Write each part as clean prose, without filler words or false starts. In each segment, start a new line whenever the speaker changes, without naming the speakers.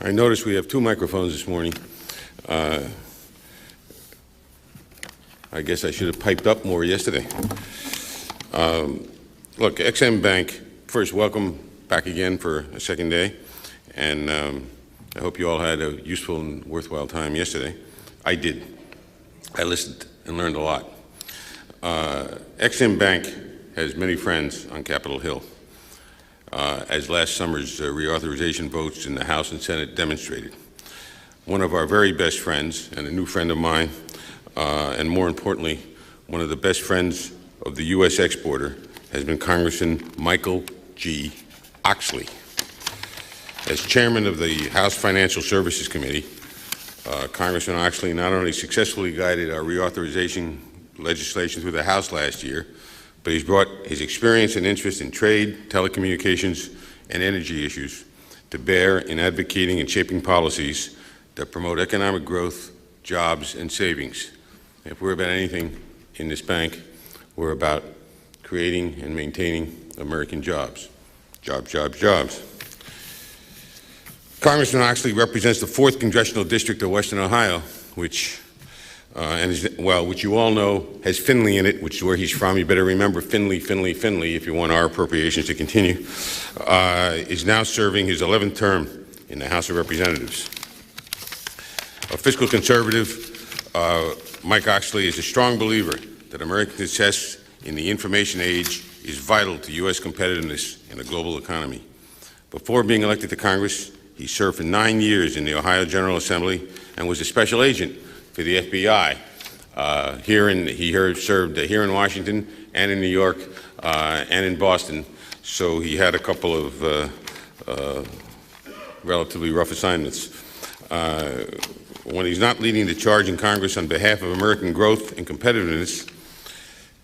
I noticed we have two microphones this morning. I guess I should have piped up more yesterday. Look, XM Bank, first, welcome back again for a second day. And I hope you all had a useful and worthwhile time yesterday. I did. I listened and learned a lot. XM Bank has many friends on Capitol Hill, as last summer's reauthorization votes in the House and Senate demonstrated. One of our very best friends, and a new friend of mine, and more importantly, one of the best friends of the U.S. exporter, has been Congressman Michael G. Oxley. As chairman of the House Financial Services Committee, Congressman Oxley not only successfully guided our reauthorization legislation through the House last year, but he's brought his experience and interest in trade, telecommunications, and energy issues to bear in advocating and shaping policies that promote economic growth, jobs, and savings. If we're about anything in this bank, we're about creating and maintaining American jobs. Jobs, jobs, jobs. Congressman Oxley represents the 4th Congressional District of Western Ohio, which you all know has Findlay in it, which is where he's from. You better remember Findlay, Findlay, Findlay, if you want our appropriations to continue. Is now serving his 11th term in the House of Representatives. A fiscal conservative, Mike Oxley is a strong believer that American success in the information age is vital to U.S. competitiveness in a global economy. Before being elected to Congress, he served for 9 years in the Ohio General Assembly and was a special agent for the FBI. He served here in Washington and in New York and in Boston, so he had a couple of relatively rough assignments. When he's not leading the charge in Congress on behalf of American growth and competitiveness,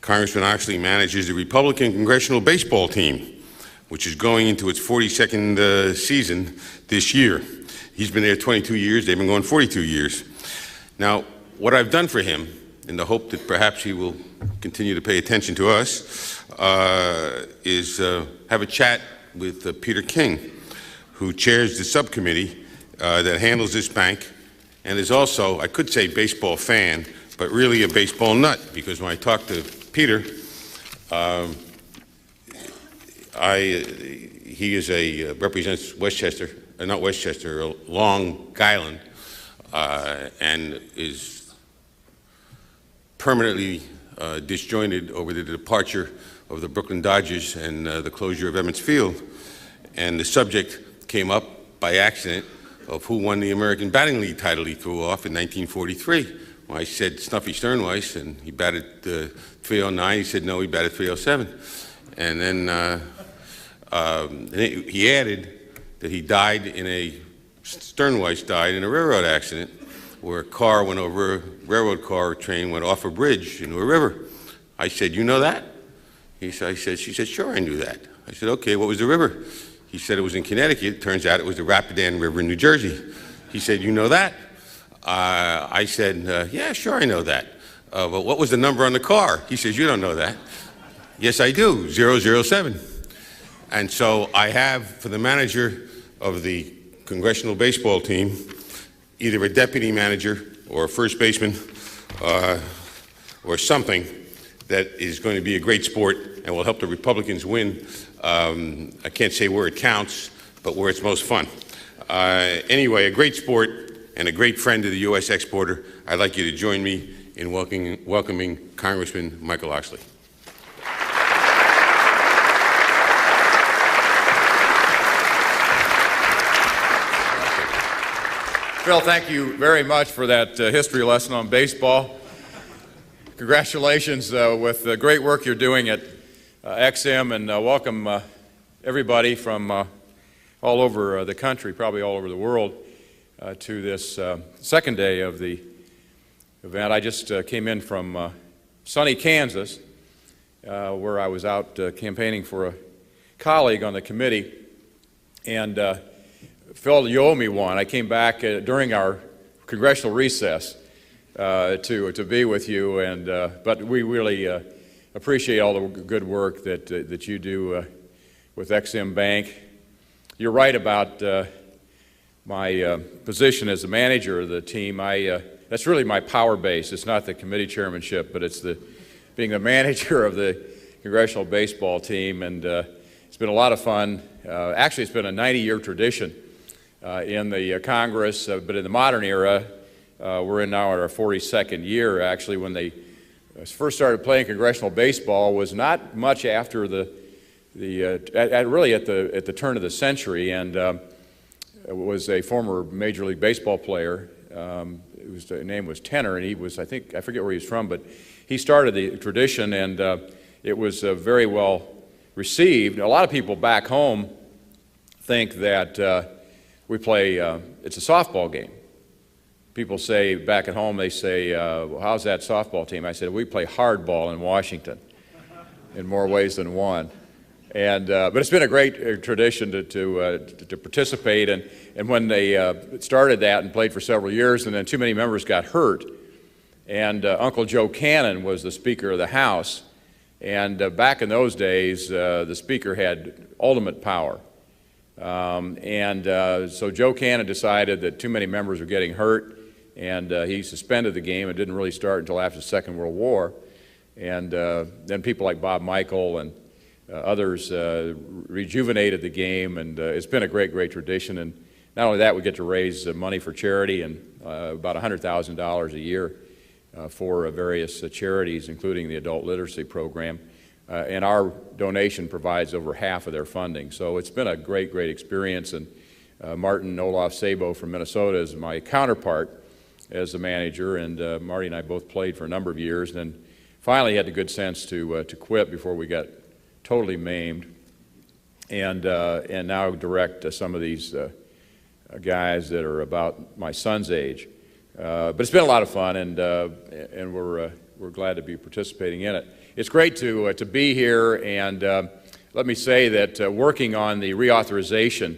Congressman Oxley manages the Republican Congressional Baseball Team, which is going into its 42nd season this year. He's been there 22 years, they've been going 42 years. Now, what I've done for him, in the hope that perhaps he will continue to pay attention to us, is have a chat with Peter King, who chairs the subcommittee that handles this bank, and is also, I could say baseball fan, but really a baseball nut, because when I talked to Peter, he represents Westchester, not Westchester, Long Island, and is permanently disjointed over the departure of the Brooklyn Dodgers and the closure of Emmett Field. And the subject came up by accident of who won the American Batting League title he threw off in 1943. Well, I said Snuffy Sternweiss, and he batted 309. He said no, he batted 307. And then he added that Sternweiss died in a railroad accident where a car went over, a railroad car train went off a bridge into a river. I said, you know that? She said, sure, I knew that. I said, okay, what was the river? He said it was in Connecticut. Turns out it was the Rapidan River in New Jersey. He said, you know that? I said, yeah, sure, I know that. But what was the number on the car? He says, you don't know that. Yes, I do, 007. And so I have, for the manager of the Congressional Baseball Team, either a deputy manager or a first baseman or something that is going to be a great sport and will help the Republicans win. I can't say where it counts, but where it's most fun. Anyway, a great sport and a great friend of the U.S. exporter. I'd like you to join me in welcoming Congressman Michael Oxley.
Phil, thank you very much for that history lesson on baseball. Congratulations with the great work you're doing at XM, and welcome everybody from all over the country, probably all over the world, to this second day of the event. I just came in from sunny Kansas, where I was out campaigning for a colleague on the committee, and Phil, you owe me one. I came back during our congressional recess to be with you, and but we really appreciate all the good work that you do with XM Bank. You're right about my position as the manager of the team, that's really my power base. It's not the committee chairmanship, but it's being the manager of the Congressional Baseball Team, and it's been a lot of fun. Actually, it's been a 90-year tradition in the Congress, but in the modern era, we're in now at our 42nd year. Actually, when they first started playing congressional baseball was not much after really at the turn of the century, and was a former Major League Baseball player. His name was Tenor, and he was, I forget where he's from, but he started the tradition, and it was very well received. A lot of people back home think that we play, it's a softball game. People say back at home, they say, well, how's that softball team? I said, we play hardball in Washington in more ways than one. And, but it's been a great tradition to participate, and when they started that and played for several years, and then too many members got hurt, and Uncle Joe Cannon was the Speaker of the House, and back in those days, the Speaker had ultimate power. So Joe Cannon decided that too many members were getting hurt, and he suspended the game. It didn't really start until after the Second World War, and then people like Bob Michael and others rejuvenated the game, and it's been a great, great tradition. And not only that, we get to raise money for charity, and about $100,000 a year for various charities, including the Adult Literacy Program. And our donation provides over half of their funding. So it's been a great, great experience. And Martin Olaf Sabo from Minnesota is my counterpart as the manager, and Marty and I both played for a number of years, and then finally had the good sense to quit before we got totally maimed, and now direct some of these guys that are about my son's age. But it's been a lot of fun, and we're glad to be participating in it. It's great to be here, and let me say that working on the reauthorization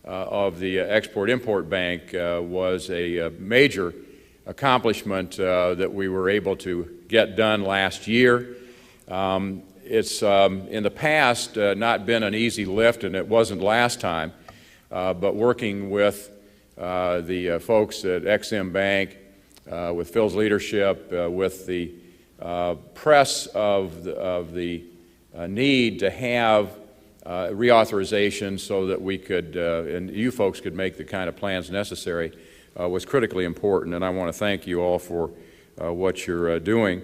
of the Export-Import Bank was a major accomplishment that we were able to get done last year. It's in the past not been an easy lift, and it wasn't last time, but working with the folks at Ex-Im Bank, with Phil's leadership, with the press of the need to have reauthorization so that we could, and you folks could make the kind of plans necessary, was critically important, and I want to thank you all for what you're doing.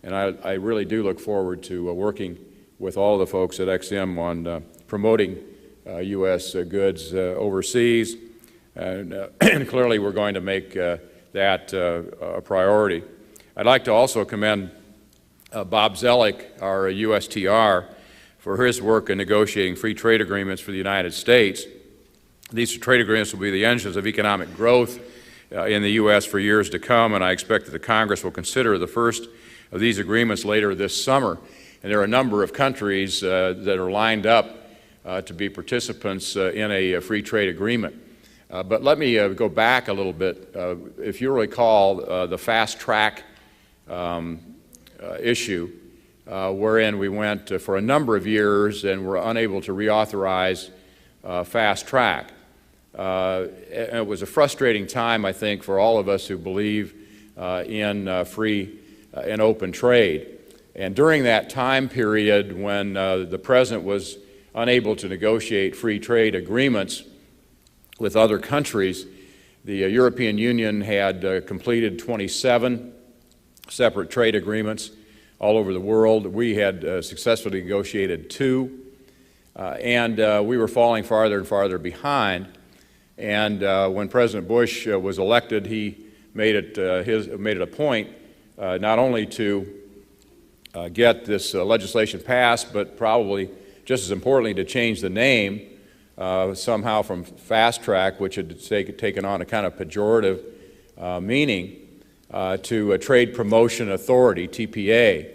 And I really do look forward to working with all the folks at Ex-Im on promoting U.S. goods overseas, and clearly we're going to make that a priority. I'd like to also commend Bob Zoellick, our USTR, for his work in negotiating free trade agreements for the United States. These trade agreements will be the engines of economic growth in the U.S. for years to come, and I expect that the Congress will consider the first of these agreements later this summer. And there are a number of countries that are lined up to be participants in a free trade agreement. But let me go back a little bit. If you recall the fast track issue, wherein we went for a number of years and were unable to reauthorize fast track. It was a frustrating time, I think, for all of us who believe in free and open trade. And during that time period when the President was unable to negotiate free trade agreements with other countries, the European Union had completed 27 separate trade agreements all over the world. We had successfully negotiated 2, and we were falling farther and farther behind. And when President Bush was elected, he made it a point not only to get this legislation passed, but probably just as importantly to change the name somehow from fast track, which had taken on a kind of pejorative meaning, to a Trade Promotion Authority, TPA.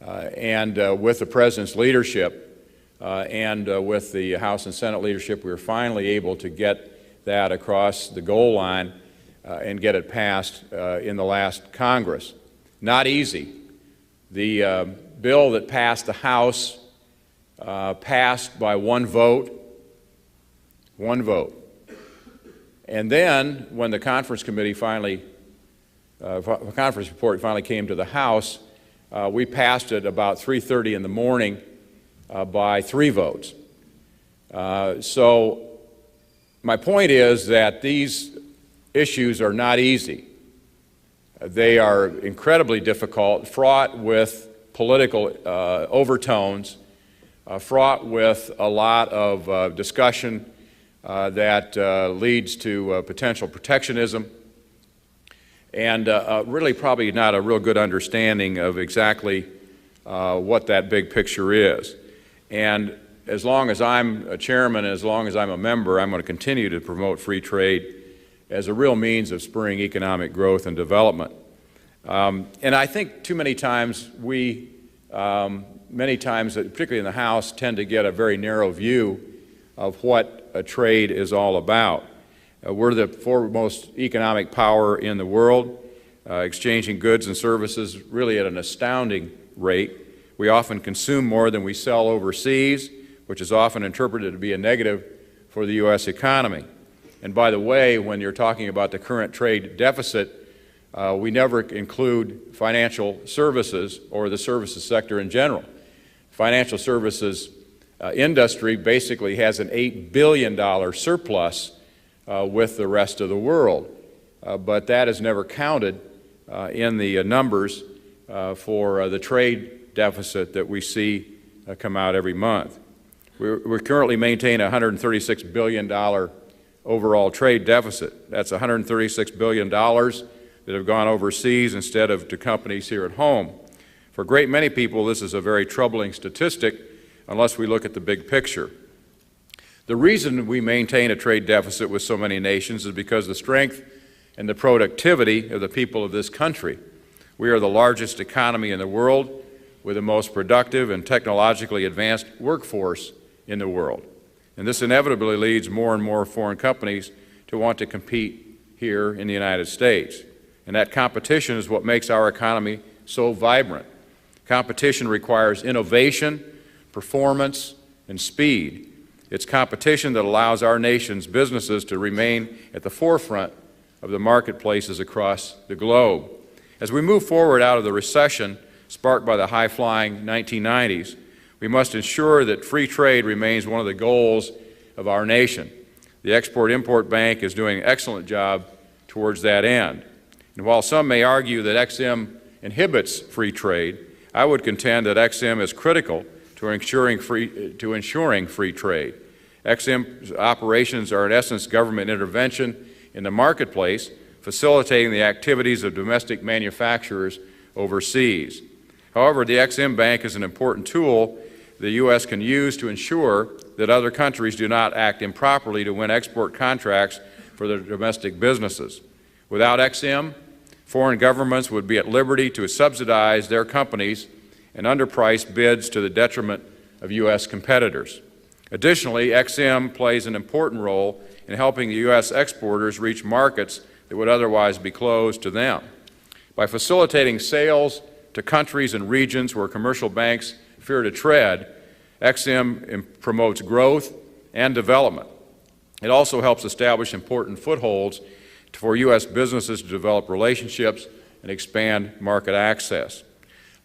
And with the President's leadership and with the House and Senate leadership, we were finally able to get that across the goal line and get it passed in the last Congress. Not easy. The bill that passed the House passed by one vote. And then, when the conference committee conference report finally came to the House, we passed it about 3:30 in the morning by 3 votes. So my point is that these issues are not easy. They are incredibly difficult, fraught with political overtones, fraught with a lot of discussion that leads to potential protectionism, and really probably not a real good understanding of exactly what that big picture is. And as long as I'm a chairman, as long as I'm a member, I'm going to continue to promote free trade as a real means of spurring economic growth and development. And I think too many times particularly in the House, tend to get a very narrow view of what a trade is all about. We're the foremost economic power in the world, exchanging goods and services really at an astounding rate. We often consume more than we sell overseas, which is often interpreted to be a negative for the U.S. economy. And by the way, when you're talking about the current trade deficit, we never include financial services or the services sector in general. Financial services industry basically has an $8 billion surplus with the rest of the world, but that is never counted in the numbers for the trade deficit that we see come out every month. We currently maintain a $136 billion overall trade deficit. That's $136 billion that have gone overseas instead of to companies here at home. For a great many people, this is a very troubling statistic unless we look at the big picture. The reason we maintain a trade deficit with so many nations is because the strength and the productivity of the people of this country. We are the largest economy in the world with the most productive and technologically advanced workforce in the world. And this inevitably leads more and more foreign companies to want to compete here in the United States. And that competition is what makes our economy so vibrant. Competition requires innovation, performance, and speed. It's competition that allows our nation's businesses to remain at the forefront of the marketplaces across the globe. As we move forward out of the recession sparked by the high-flying 1990s, we must ensure that free trade remains one of the goals of our nation. The Export-Import Bank is doing an excellent job towards that end. And while some may argue that EXIM inhibits free trade, I would contend that EXIM is critical to ensuring free trade. EXIM's operations are in essence government intervention in the marketplace, facilitating the activities of domestic manufacturers overseas. However, the EXIM Bank is an important tool the U.S. can use to ensure that other countries do not act improperly to win export contracts for their domestic businesses. Without EXIM, foreign governments would be at liberty to subsidize their companies and underprice bids to the detriment of U.S. competitors. Additionally, EXIM plays an important role in helping the U.S. exporters reach markets that would otherwise be closed to them. By facilitating sales to countries and regions where commercial banks fear to tread, EXIM promotes growth and development. It also helps establish important footholds for U.S. businesses to develop relationships and expand market access.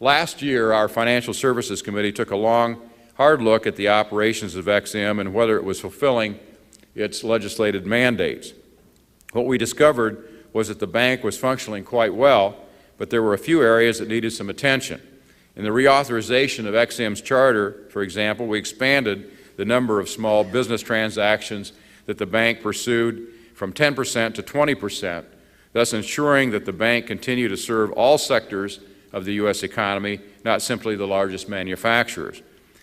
Last year, our Financial Services Committee took a long, hard look at the operations of EXIM and whether it was fulfilling its legislated mandates. What we discovered was that the bank was functioning quite well, but there were a few areas that needed some attention. In the reauthorization of EXIM's charter, for example, we expanded the number of small business transactions that the bank pursued from 10% to 20%, thus ensuring that the bank continue to serve all sectors of the U.S. economy, not simply the largest manufacturers.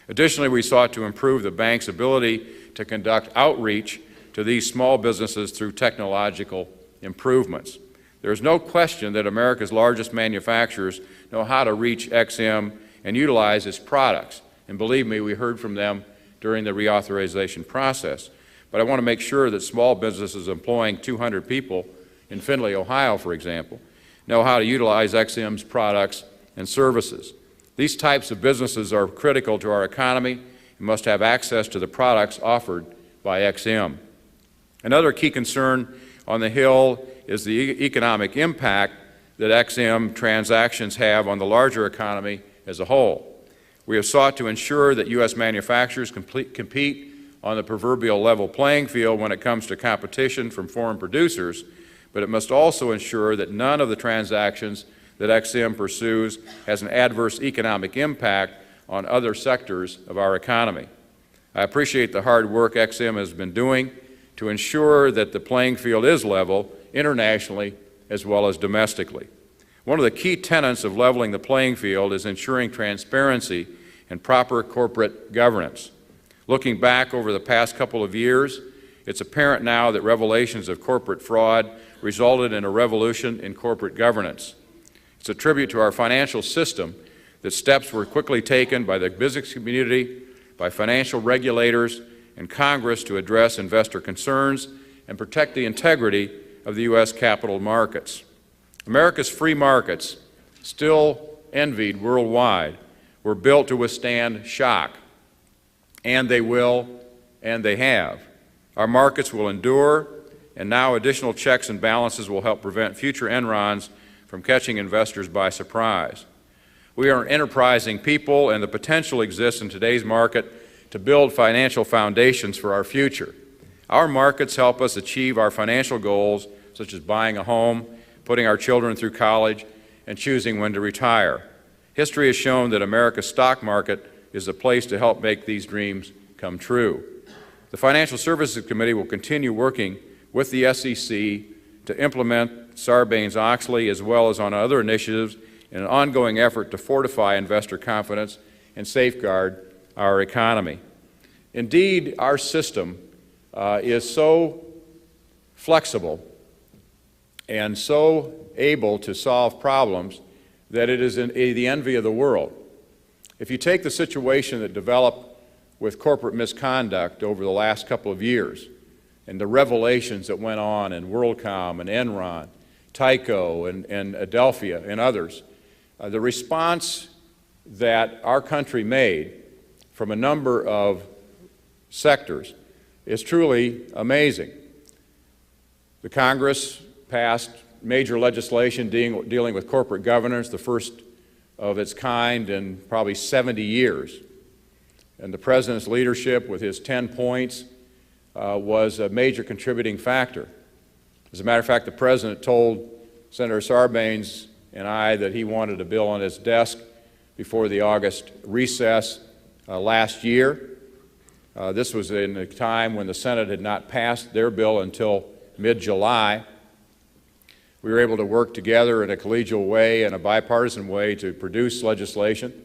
Additionally, we sought to improve the bank's ability to conduct outreach to these small businesses through technological improvements. There is no question that America's largest manufacturers know how to reach EXIM and utilize its products. And believe me, we heard from them during the reauthorization process. But I want to make sure that small businesses employing 200 people in Findlay, Ohio, for example, know how to utilize EXIM's products and services. These types of businesses are critical to our economy and must have access to the products offered by EXIM. Another key concern on the Hill is the economic impact that EXIM transactions have on the larger economy as a whole. We have sought to ensure that U.S. manufacturers compete on the proverbial level playing field when it comes to competition from foreign producers, but it must also ensure that none of the transactions that EXIM pursues has an adverse economic impact on other sectors of our economy. I appreciate the hard work EXIM has been doing to ensure that the playing field is level internationally as well as domestically. One of the key tenets of leveling the playing field is ensuring transparency and proper corporate governance. Looking back over the past couple of years, it's apparent now that revelations of corporate fraud resulted in a revolution in corporate governance. It's a tribute to our financial system that steps were quickly taken by the business community, by financial regulators, and Congress to address investor concerns and protect the integrity of the U.S. capital markets. America's free markets, still envied worldwide, were built to withstand shock, and they will, and they have. Our markets will endure, and now additional checks and balances will help prevent future Enrons from catching investors by surprise. We are enterprising people, and the potential exists in today's market to build financial foundations for our future. Our markets help us achieve our financial goals, such as buying a home, putting our children through college, and choosing when to retire. History has shown that America's stock market is a place to help make these dreams come true. The Financial Services Committee will continue working with the SEC to implement Sarbanes-Oxley as well as on other initiatives in an ongoing effort to fortify investor confidence and safeguard our economy. Indeed, our system is so flexible and so able to solve problems that it is the envy of the world. If you take the situation that developed with corporate misconduct over the last couple of years and the revelations that went on in WorldCom and Enron, Tyco and Adelphia and others, the response that our country made from a number of sectors is truly amazing. The Congress passed major legislation dealing with corporate governance, the first of its kind in probably 70 years. And the President's leadership with his 10 points was a major contributing factor. As a matter of fact, the President told Senator Sarbanes and I that he wanted a bill on his desk before the August recess last year. This was in a time when the Senate had not passed their bill until mid-July. We were able to work together in a collegial way and a bipartisan way to produce legislation.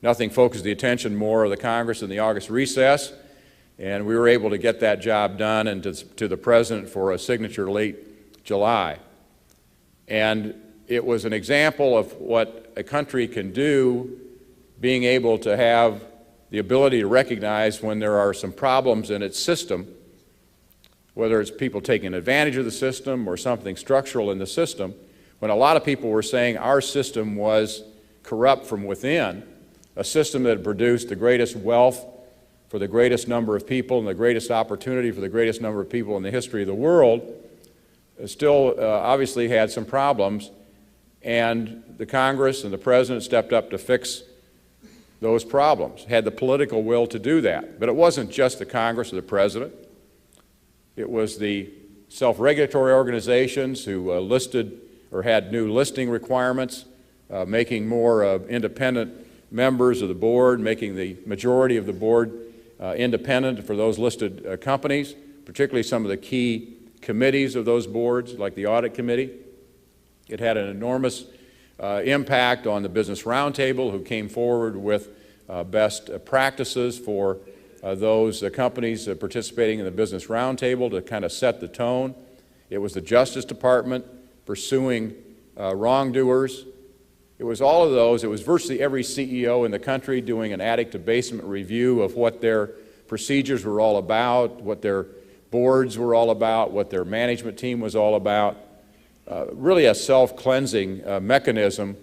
Nothing focused the attention more of the Congress than the August recess, and we were able to get that job done and to the President for a signature late July. And it was an example of what a country can do, being able to have the ability to recognize when there are some problems in its system, whether it's people taking advantage of the system or something structural in the system. When a lot of people were saying our system was corrupt from within, a system that had produced the greatest wealth for the greatest number of people and the greatest opportunity for the greatest number of people in the history of the world, still obviously had some problems, and the Congress and the President stepped up to fix those problems, had the political will to do that. But it wasn't just the Congress or the President. It was the self-regulatory organizations who listed or had new listing requirements, making more independent members of the board, making the majority of the board independent for those listed companies, particularly some of the key committees of those boards, like the Audit Committee. It had an enormous impact on the Business Roundtable, who came forward with best practices for those companies participating in the Business Roundtable to kind of set the tone. It was the Justice Department pursuing wrongdoers. It was all of those. It was virtually every CEO in the country doing an attic-to-basement review of what their procedures were all about, what their boards were all about, what their management team was all about. Really a self-cleansing mechanism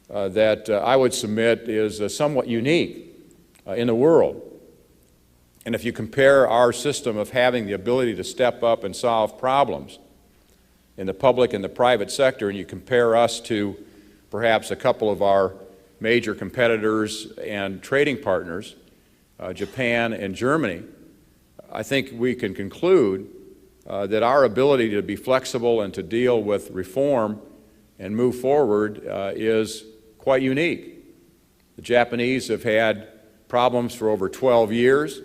that I would submit is somewhat unique in the world. And if you compare our system of having the ability to step up and solve problems in the public and the private sector, and you compare us to perhaps a couple of our major competitors and trading partners, Japan and Germany, I think we can conclude that our ability to be flexible and to deal with reform and move forward is quite unique. The Japanese have had problems for over 12 years.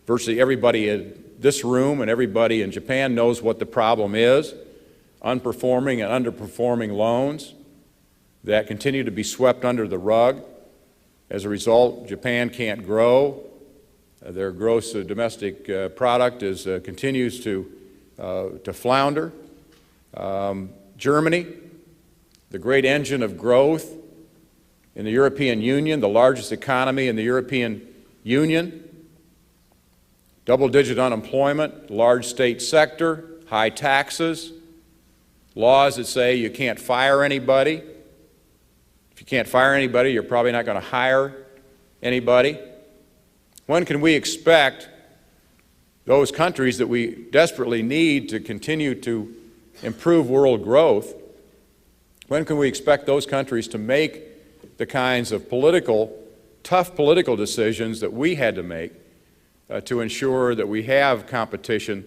Virtually everybody in this room and everybody in Japan knows what the problem is: unperforming and underperforming loans that continue to be swept under the rug. As a result, Japan can't grow. Their gross domestic product continues to flounder. Germany, the great engine of growth in the European Union, the largest economy in the European Union, double-digit unemployment, large state sector, high taxes, laws that say you can't fire anybody. If you can't fire anybody, you're probably not going to hire anybody. When can we expect those countries that we desperately need to continue to improve world growth, when can we expect those countries to make the kinds of tough political decisions that we had to make to ensure that we have competition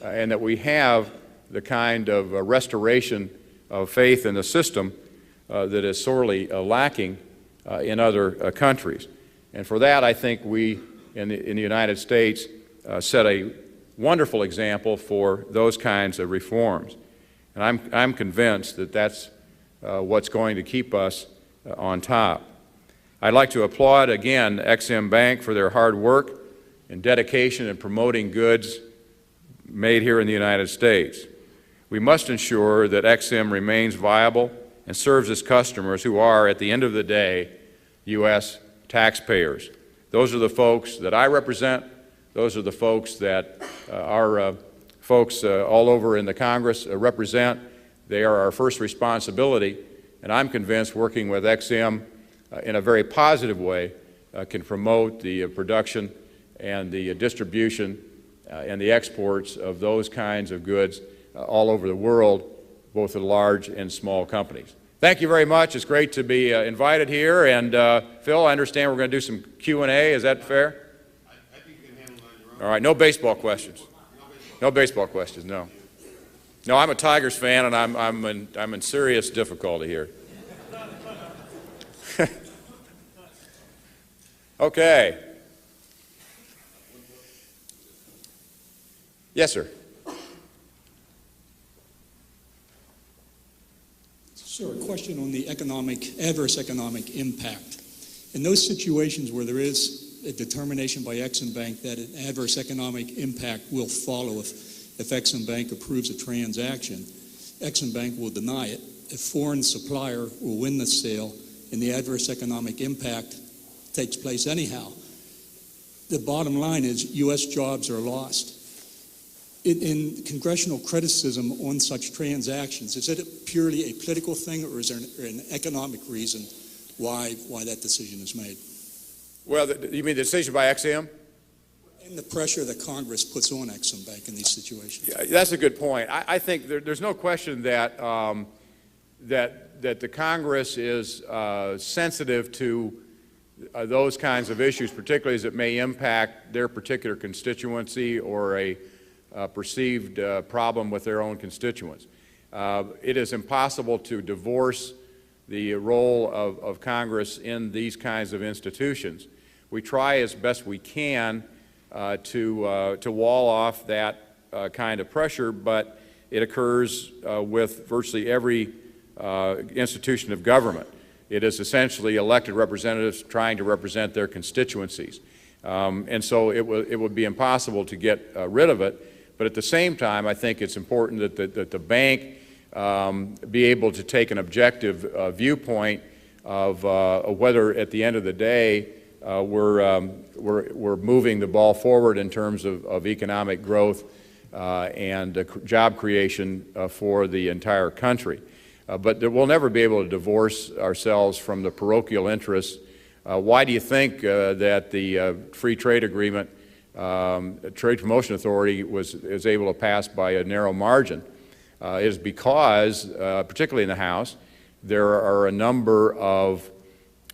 and that we have the kind of restoration of faith in the system that is sorely lacking in other countries? And for that, I think we in the United States set a wonderful example for those kinds of reforms. And I'm convinced that that's what's going to keep us on top. I'd like to applaud again Ex-Im Bank for their hard work and dedication in promoting goods made here in the United States. We must ensure that Ex-Im remains viable and serves its customers, who are, at the end of the day, U.S. taxpayers. Those are the folks that I represent. Those are the folks that our folks all over in the Congress represent. They are our first responsibility, and I'm convinced working with Ex-Im in a very positive way can promote the production and the distribution and the exports of those kinds of goods all over the world, both the large and small companies. Thank you very much. It's great to be invited here. And Phil, I understand we're going to do some Q&A. Is that fair?
I think you can handle that on your own.
All right. No baseball questions. No baseball questions. No. No, I'm a Tigers fan, and I'm in serious difficulty here. Okay. Yes, sir.
Sir, a question on the adverse economic impact. In those situations where there is a determination by Ex-Im Bank that an adverse economic impact will follow if Ex-Im Bank approves a transaction, Ex-Im Bank will deny it. A foreign supplier will win the sale, and the adverse economic impact takes place anyhow. The bottom line is U.S. jobs are lost. In congressional criticism on such transactions, is it purely a political thing, or is there an economic reason why that decision is made?
Well, you mean the decision by Ex-Im?
And the pressure that Congress puts on Ex-Im Bank in these situations.
Yeah, that's a good point. I think there's no question that that the Congress is sensitive to those kinds of issues, particularly as it may impact their particular constituency or a perceived problem with their own constituents. It is impossible to divorce the role of Congress in these kinds of institutions. We try as best we can to wall off that kind of pressure, but it occurs with virtually every institution of government. It is essentially elected representatives trying to represent their constituencies. And so it would be impossible to get rid of it. But at the same time, I think it's important that the bank be able to take an objective viewpoint of whether, at the end of the day, we're moving the ball forward in terms of economic growth and job creation for the entire country. But we'll never be able to divorce ourselves from the parochial interests. Why do you think that the Free Trade Agreement Trade Promotion Authority is able to pass by a narrow margin? is because, particularly in the House, there are a number of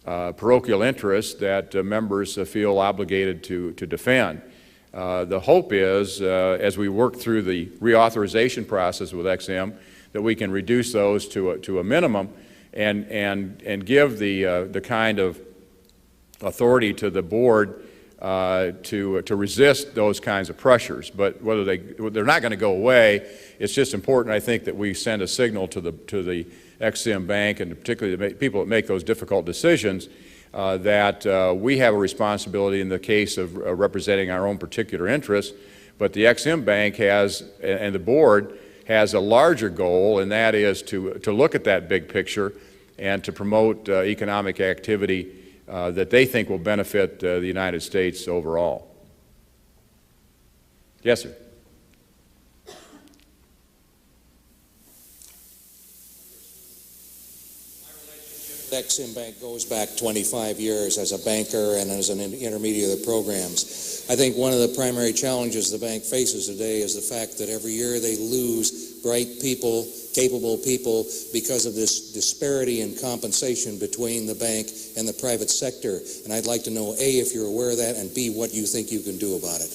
parochial interests that members feel obligated to defend. The hope is, as we work through the reauthorization process with EXIM, that we can reduce those to a minimum and give the kind of authority to the board to resist those kinds of pressures. But whether they're not going to go away, it's just important, I think, that we send a signal to the EXIM Bank, and particularly the people that make those difficult decisions, that we have a responsibility in the case of representing our own particular interests, but the EXIM Bank has, and the board has, a larger goal, and that is to look at that big picture and to promote economic activity that they think will benefit the United States overall. Yes, sir.
EXIM Bank goes back 25 years as a banker and as an intermediary of the programs. I think one of the primary challenges the bank faces today is the fact that every year they lose bright people, capable people, because of this disparity in compensation between the bank and the private sector. And I'd like to know, A, if you're aware of that, and B, what you think you can do about it.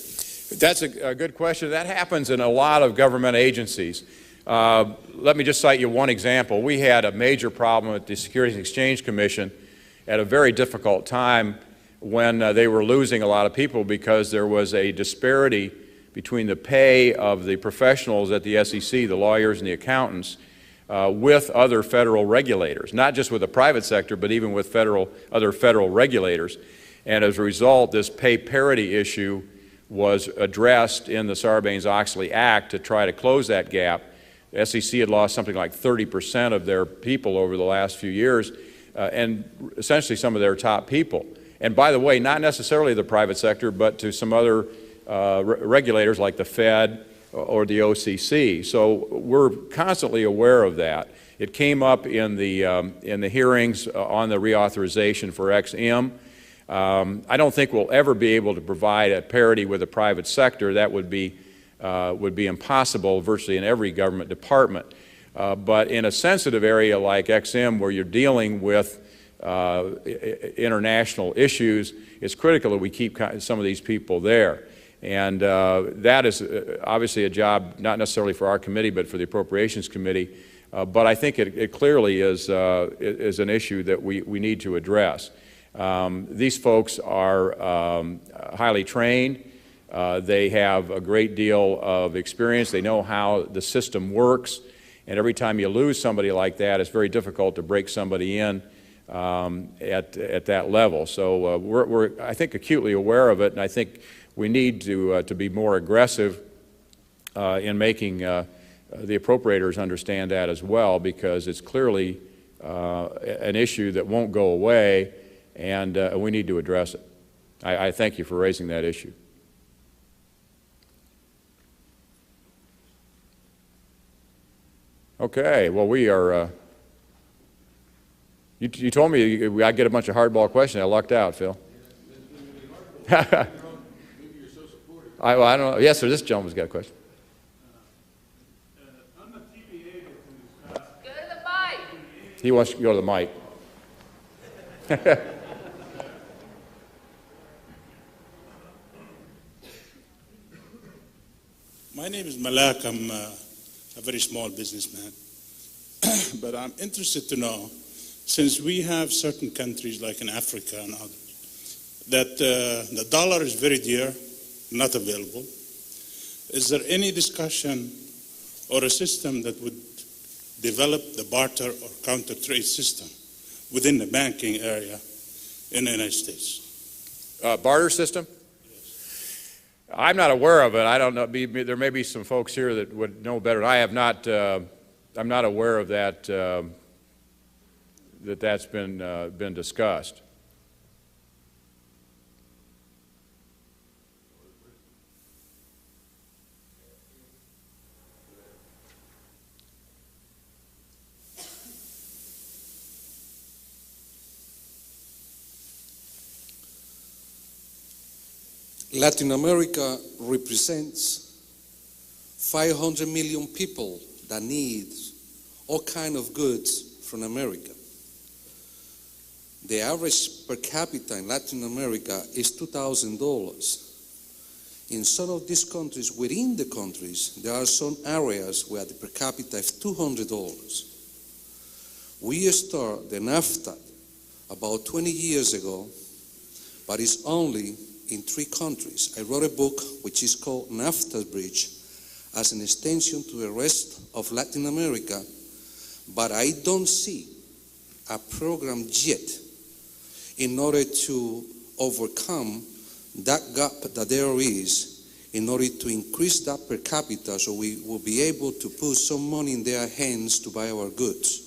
That's a good question. That happens in a lot of government agencies. Let me just cite you one example. We had a major problem at the Securities and Exchange Commission at a very difficult time when they were losing a lot of people because there was a disparity between the pay of the professionals at the SEC, the lawyers and the accountants, with other federal regulators, not just with the private sector, but even with other federal regulators. And as a result, this pay parity issue was addressed in the Sarbanes-Oxley Act to try to close that gap. The SEC had lost something like 30% of their people over the last few years, and essentially some of their top people. And by the way, not necessarily the private sector, but to some other regulators like the Fed or the OCC. So we're constantly aware of that. It came up in the hearings on the reauthorization for EXIM. I don't think we'll ever be able to provide a parity with the private sector. That would be impossible virtually in every government department. But in a sensitive area like EXIM, where you're dealing with international issues, it's critical that we keep some of these people there. And that is obviously a job not necessarily for our committee, but for the Appropriations Committee. But I think it clearly is an issue that we need to address. These folks are highly trained. They have a great deal of experience. They know how the system works. And every time you lose somebody like that, it's very difficult to break somebody in at that level. So we're, I think, acutely aware of it, and I think we need to be more aggressive in making the appropriators understand that as well, because it's clearly an issue that won't go away, and we need to address it. I thank you for raising that issue. Okay, well, we are, you told me I'd get a bunch of hardball questions. I lucked out, Phil. I don't know. Yes, sir, this gentleman's got a question.
On the TVA that's in this
Go to the mic.
He wants to go to the mic.
My name is Malak. I'm a very small businessman. But I'm interested to know, since we have certain countries like in Africa and others, that the dollar is very dear, not available, is there any discussion or a system that would develop the barter or counter trade system within the banking area in the United States?
Barter system? I'm not aware of it. I don't know. There may be some folks here that would know better. I have not. I'm not aware of that. That's been discussed.
Latin America represents 500 million people
that needs all kind of goods from America. The average per capita in Latin America is $2,000. In some of these countries, within the countries, there are some areas where the per capita is $200. We started the NAFTA about 20 years ago, but it's only in 3 countries. I wrote a book which is called NAFTA Bridge as an extension to the rest of Latin America, but I don't see a program yet in order to overcome that gap that there is, in order to increase that per capita so we will be able to put some money in their hands to buy our goods.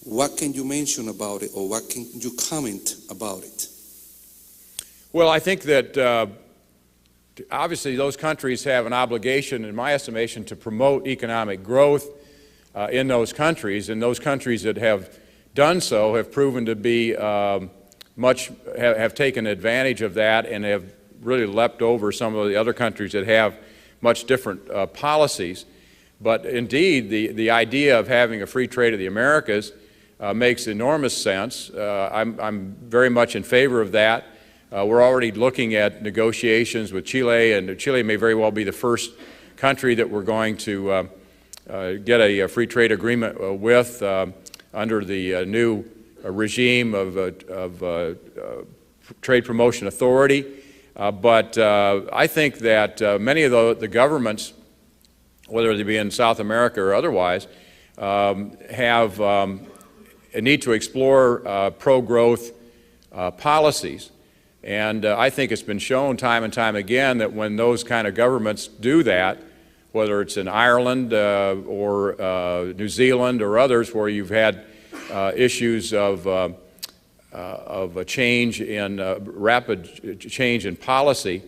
What can you mention about it, or what can you comment about it?
Well, I think that obviously those countries have an obligation, in my estimation, to promote economic growth in those countries, and those countries that have done so have proven to be have taken advantage of that and have really leapt over some of the other countries that have much different policies. But indeed, the idea of having a free trade of the Americas makes enormous sense. I'm very much in favor of that. We're already looking at negotiations with Chile, and Chile may very well be the first country that we're going to get a free trade agreement with under the new regime of Trade Promotion Authority. But I think that many of the governments, whether they be in South America or otherwise, have a need to explore pro-growth policies. And I think it's been shown time and time again that when those kind of governments do that, whether it's in Ireland or New Zealand or others where you've had issues of a change in rapid change in policy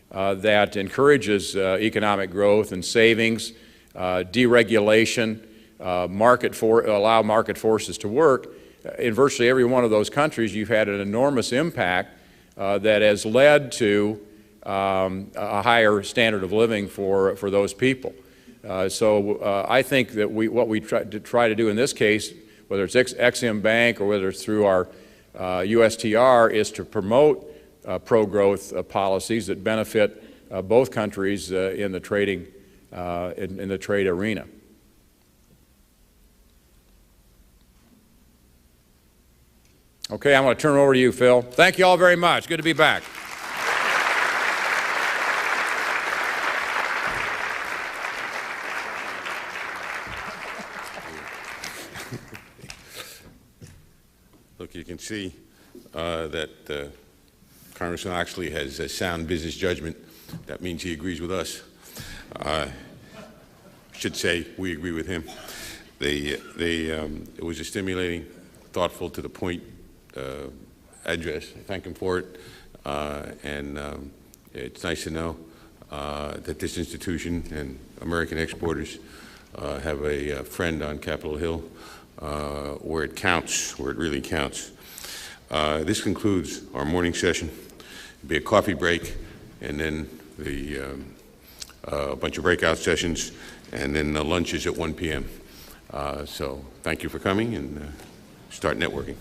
that encourages economic growth and savings, deregulation, allow market forces to work. In virtually every one of those countries, you've had an enormous impact that has led to a higher standard of living for those people. So I think that what we try to do in this case, whether it's Ex-Im Bank or whether it's through our USTR, is to promote pro-growth policies that benefit both countries in the trading in the trade arena. Okay, I'm going to turn it over to you, Phil. Thank you all very much. Good to be back.
Look, you can see that Congressman Oxley has a sound business judgment. That means he agrees with us. Should say we agree with him. It was a stimulating, thoughtful, to the point address. I thank him for it. And it's nice to know that this institution and American exporters have a friend on Capitol Hill where it counts, where it really counts. This concludes our morning session. There'll be a coffee break, and then a bunch of breakout sessions, and then lunch is at 1 p.m. So thank you for coming, and start networking.